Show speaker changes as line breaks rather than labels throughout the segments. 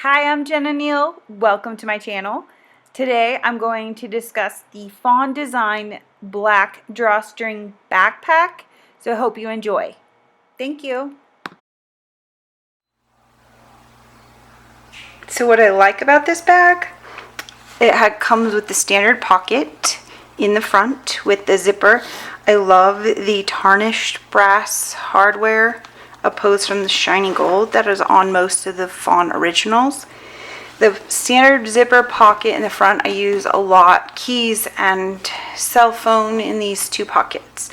Hi, I'm Jenna Neal. Welcome to my channel. Today I'm going to discuss the Fawn Design Black Drawstring Backpack, so I hope you enjoy. Thank you. So what I like about this bag, it comes with the standard pocket in the front with the zipper. I love the tarnished brass hardware opposed from the shiny gold that is on most of the Fawn originals. The standard zipper pocket in the front I use a lot, keys and cell phone in these two pockets.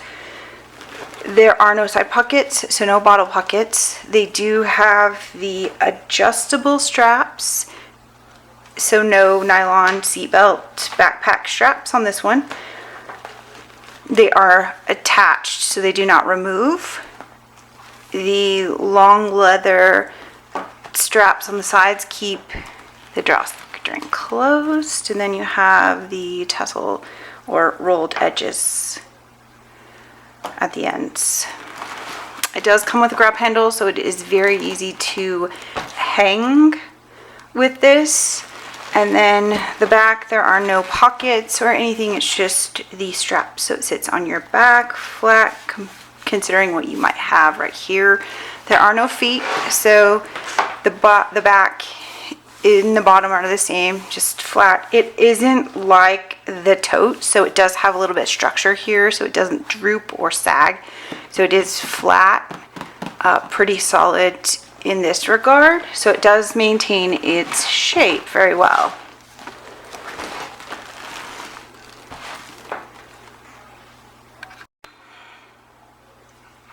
There are no side pockets, so no bottle pockets. They do have the adjustable straps, so no nylon seatbelt backpack straps on this one. They are attached, so they do not remove. The long leather straps on the sides keep the drawstring closed, and then you have the tassel or rolled edges at the ends. It does come with a grab handle, so it is very easy to hang with this. And then the back, there are no pockets or anything, it's just the strap, so it sits on your back flat, considering what you might have right here. There are no feet, so the back in the bottom are the same, just flat. It isn't like the tote, so it does have a little bit of structure here, so it doesn't droop or sag. So it is flat, pretty solid in this regard, so it does maintain its shape very well.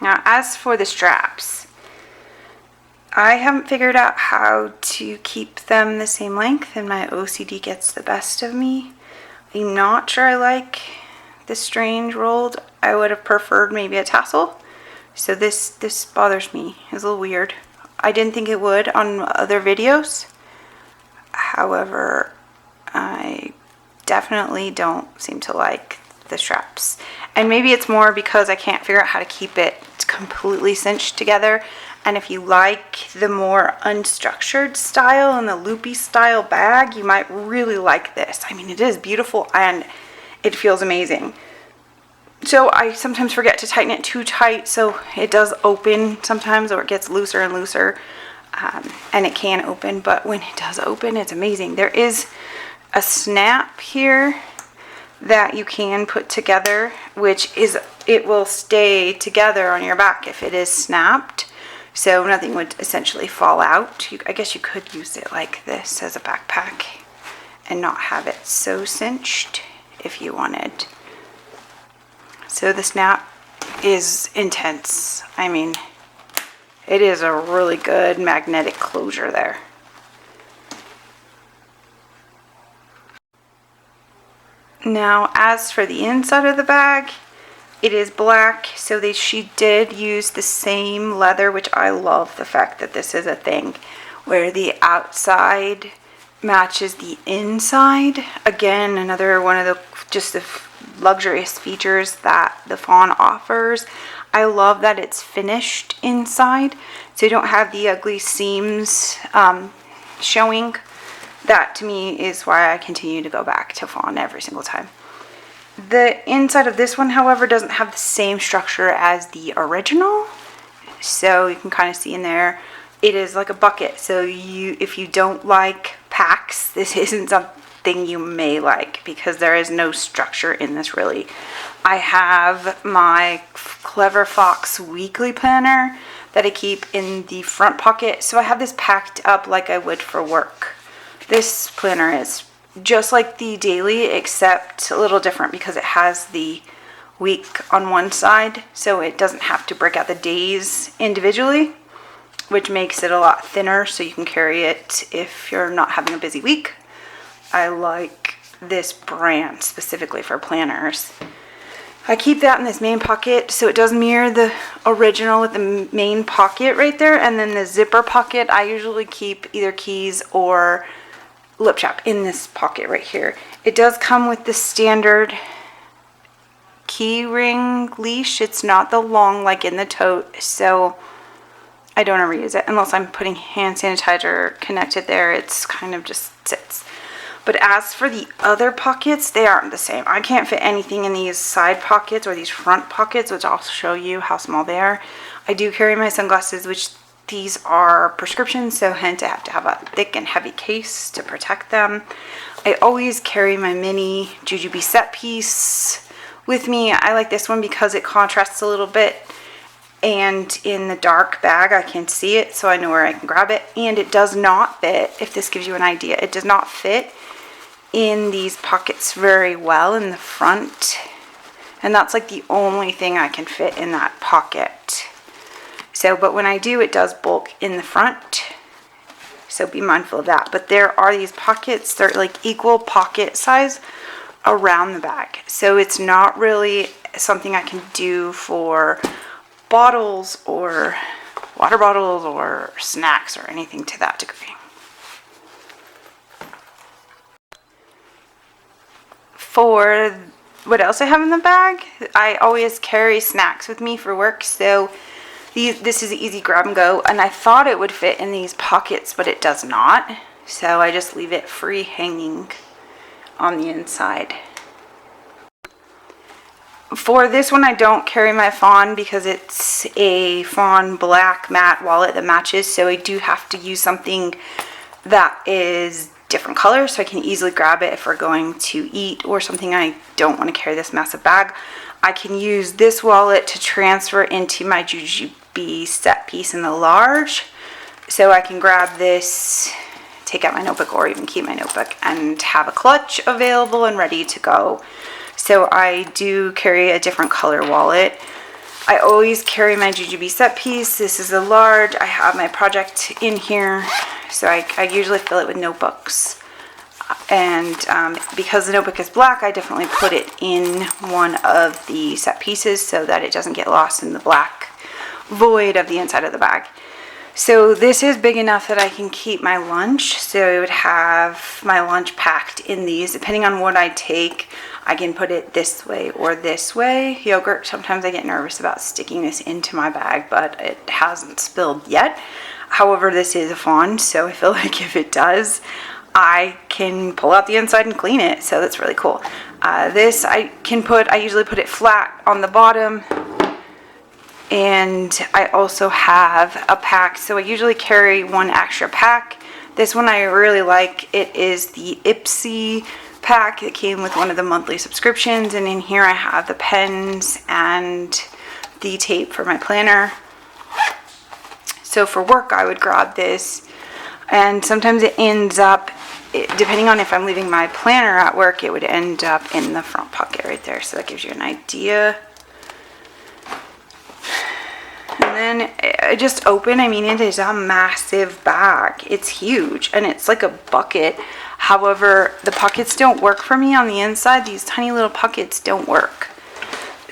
Now, as for the straps, I haven't figured out how to keep them the same length, and my OCD gets the best of me. I'm not sure I like the strange rolled. I would have preferred maybe a tassel. So this bothers me. It's a little weird. I didn't think it would on other videos. However, I definitely don't seem to like the straps. And maybe it's more because I can't figure out how to keep it completely cinched together. And if you like the more unstructured style and the loopy style bag, you might really like this. I mean, it is beautiful and it feels amazing. So I sometimes forget to tighten it too tight, so it does open sometimes, or it gets looser and looser, and it can open, but when it does open, it's amazing. There is a snap here that you can put together, which is, it will stay together on your back if it is snapped. So nothing would essentially fall out. I guess you could use it like this as a backpack and not have it so cinched if you wanted. So the snap is intense. I mean, it is a really good magnetic closure there. Now, as for the inside of the bag, it is black, so she did use the same leather, which I love the fact that this is a thing, where the outside matches the inside. Again, another one of the luxurious features that the Fawn offers. I love that it's finished inside, so you don't have the ugly seams showing. That to me is why I continue to go back to Fawn every single time. The inside of this one, however, doesn't have the same structure as the original, so you can kind of see in there, it is like a bucket. So if you don't like packs, this isn't something you may like, because there is no structure in this really. I have my Clever Fox weekly planner that I keep in the front pocket, so I have this packed up like I would for work. This planner is just like the daily, except a little different because it has the week on one side, so it doesn't have to break out the days individually, which makes it a lot thinner, so you can carry it if you're not having a busy week. I like this brand specifically for planners. I keep that in this main pocket, so it does mirror the original with the main pocket right there, and then the zipper pocket, I usually keep either keys or lip chap in this pocket right here. It does come with the standard key ring leash. It's not the long like in the tote, so I don't ever use it unless I'm putting hand sanitizer connected there. It's kind of just sits. But as for the other pockets, they aren't the same. I can't fit anything in these side pockets or these front pockets, which I'll show you how small they are. I do carry my sunglasses, which these are prescriptions, so hence I have to have a thick and heavy case to protect them. I always carry my mini JuJuBe set piece with me. I like this one because it contrasts a little bit, and in the dark bag I can see it, so I know where I can grab it. And it does not fit, if this gives you an idea, it does not fit in these pockets very well in the front, and that's like the only thing I can fit in that pocket. So, but when I do, it does bulk in the front, so be mindful of that. But there are these pockets, they're like equal pocket size around the bag, so it's not really something I can do for bottles or water bottles or snacks or anything to that degree. For what else I have in the bag, I always carry snacks with me for work, so this is easy grab and go, and I thought it would fit in these pockets, but it does not, so I just leave it free hanging on the inside. For this one, I don't carry my Fawn because it's a Fawn black matte wallet that matches, so I do have to use something that is different colors so I can easily grab it if we're going to eat or something. I don't want to carry this massive bag. I can use this wallet to transfer into my JuJuBe set piece in the large, so I can grab this, take out my notebook, or even keep my notebook and have a clutch available and ready to go. So I do carry a different color wallet. I always carry my JuJuBe set piece. This is a large. I have my project in here, so I usually fill it with notebooks. And because the notebook is black, I definitely put it in one of the set pieces so that it doesn't get lost in the black void of the inside of the bag. So this is big enough that I can keep my lunch. So I would have my lunch packed in these. Depending on what I take, I can put it this way or this way. Yogurt, sometimes I get nervous about sticking this into my bag, but it hasn't spilled yet. However, this is a Fawn, so I feel like if it does, I can pull out the inside and clean it, so that's really cool. This I usually put it flat on the bottom, and I also have a pack, so I usually carry one extra pack. This one I really like. It is the Ipsy pack that came with one of the monthly subscriptions, and in here I have the pens and the tape for my planner. So for work I would grab this, and sometimes it ends up, depending on if I'm leaving my planner at work, it would end up in the front pocket right there, so that gives you an idea. And then I just open, I mean, it is a massive bag. It's huge, and it's like a bucket. However, the pockets don't work for me on the inside. These tiny little pockets don't work.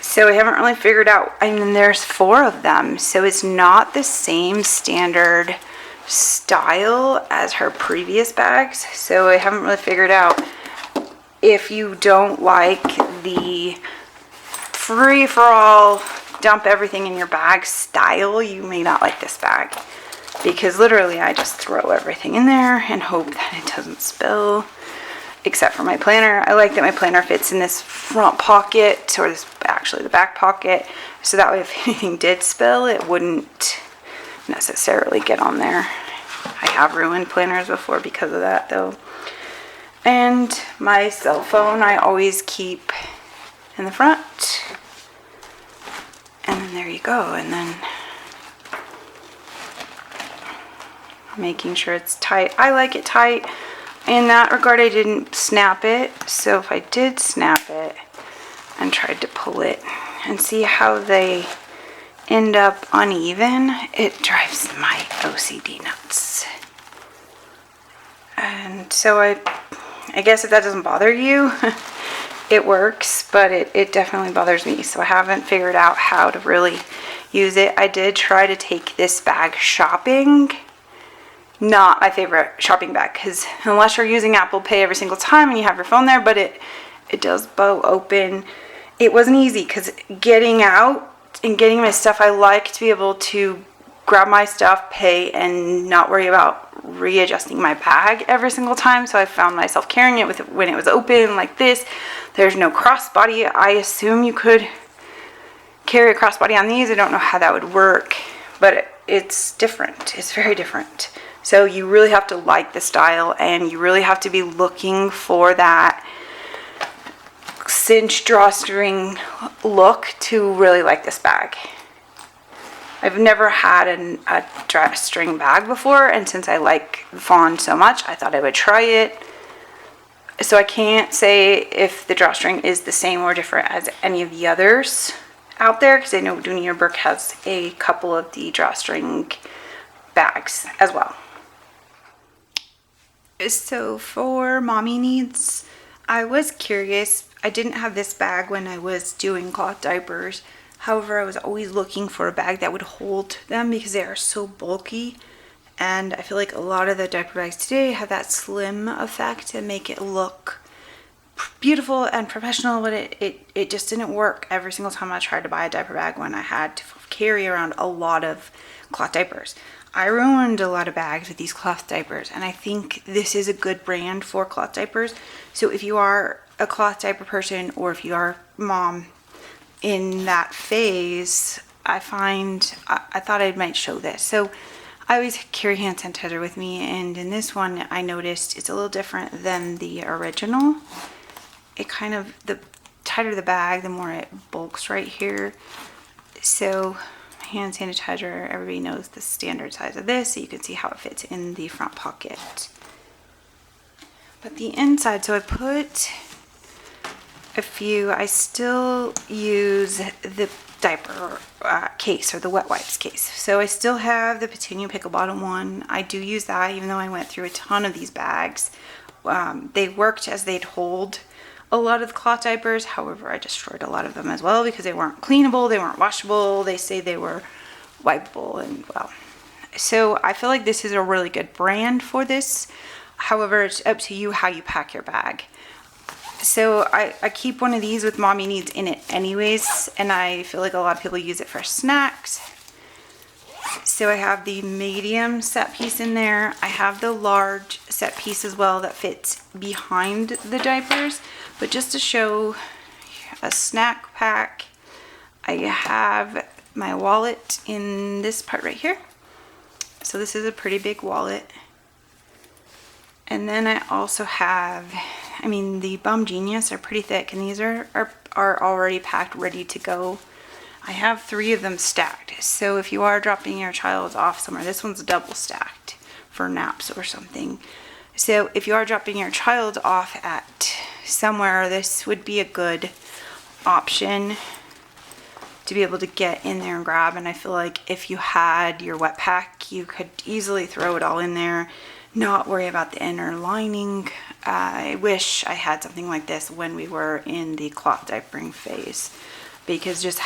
So I haven't really figured out, I mean, there's 4 of them, so it's not the same standard style as her previous bags. So I haven't really figured out, if you don't like the free-for-all, dump everything in your bag style, you may not like this bag, because literally I just throw everything in there and hope that it doesn't spill, except for my planner. I like that my planner fits in this front pocket, or this, actually the back pocket, so that way if anything did spill, it wouldn't necessarily get on there. I have ruined planners before because of that though. And my cell phone I always keep in the front. And then there you go, and then making sure it's tight. I like it tight. In that regard, I didn't snap it, so if I did snap it and tried to pull it and see how they end up uneven, it drives my OCD nuts. And so I guess if that doesn't bother you, it works, but it definitely bothers me, so I haven't figured out how to really use it. I did try to take this bag shopping. Not my favorite shopping bag, because unless you're using Apple Pay every single time and you have your phone there, but it does bow open. It wasn't easy, because getting out and getting my stuff, I like to be able to grab my stuff, pay, and not worry about readjusting my bag every single time. So I found myself carrying it with when it was open like this. There's no crossbody. I assume you could carry a crossbody on these. I don't know how that would work, but it's different. It's very different. So you really have to like the style, and you really have to be looking for that cinch drawstring look to really like this bag. I've never had a drawstring bag before, and since I like Fawn so much, I thought I would try it. So I can't say if the drawstring is the same or different as any of the others out there, because I know Dooney & Bourke has a couple of the drawstring bags as well. So for mommy needs, I was curious. I didn't have this bag when I was doing cloth diapers. However, I was always looking for a bag that would hold them because they are so bulky. And I feel like a lot of the diaper bags today have that slim effect to make it look beautiful and professional, but it just didn't work every single time I tried to buy a diaper bag when I had to carry around a lot of cloth diapers. I ruined a lot of bags with these cloth diapers, and I think this is a good brand for cloth diapers. So if you are a cloth diaper person, or if you are mom in that phase, I thought I might show this. So I always carry hand sanitizer with me, and in this one I noticed it's a little different than the original. It kind of, the tighter the bag, the more it bulks right here. So hand sanitizer, everybody knows the standard size of this, so you can see how it fits in the front pocket. But the inside, so I put a few, I still use the diaper case, or the wet wipes case. So I still have the Petunia Pickle Bottom one. I do use that, even though I went through a ton of these bags. They worked as they'd hold a lot of the cloth diapers. However, I destroyed a lot of them as well because they weren't cleanable, they weren't washable. They say they were wipeable, and well, so I feel like this is a really good brand for this. However, it's up to you how you pack your bag. So I keep one of these with mommy needs in it anyways, and I feel like a lot of people use it for snacks. So I have the medium set piece in there. I have the large set piece as well that fits behind the diapers. But just to show a snack pack, I have my wallet in this part right here. So this is a pretty big wallet. And then I also have, I mean, the Bum Genius are pretty thick, and these are already packed, ready to go. I have 3 of them stacked. So if you are dropping your child off somewhere, this one's double stacked for naps or something. So if you are dropping your child off at somewhere, this would be a good option to be able to get in there and grab. And I feel like if you had your wet pack, you could easily throw it all in there, not worry about the inner lining. I wish I had something like this when we were in the cloth diapering phase, because just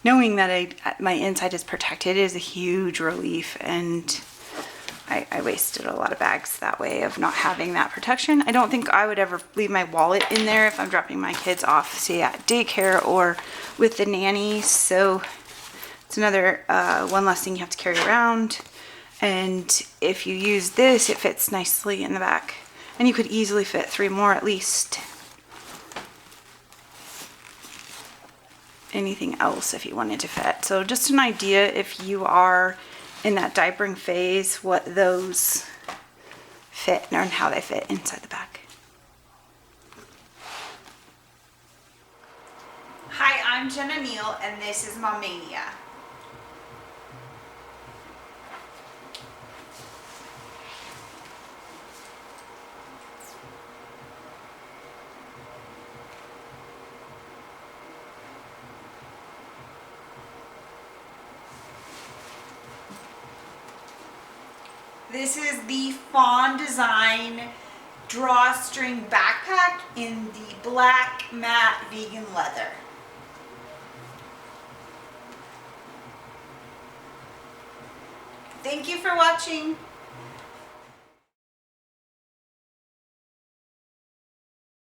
knowing that my inside is protected is a huge relief. And I wasted a lot of bags that way of not having that protection. I don't think I would ever leave my wallet in there if I'm dropping my kids off, say at daycare or with the nanny. So it's another one less thing you have to carry around. And if you use this, it fits nicely in the back, and you could easily fit 3 more at least. Anything else if you wanted to fit. So just an idea if you are in that diapering phase, what those fit and how they fit inside the bag. Hi, I'm Jenna Neal, and this is Mommania. This is the Fawn Design Drawstring Backpack in the black matte vegan leather. Thank you for watching.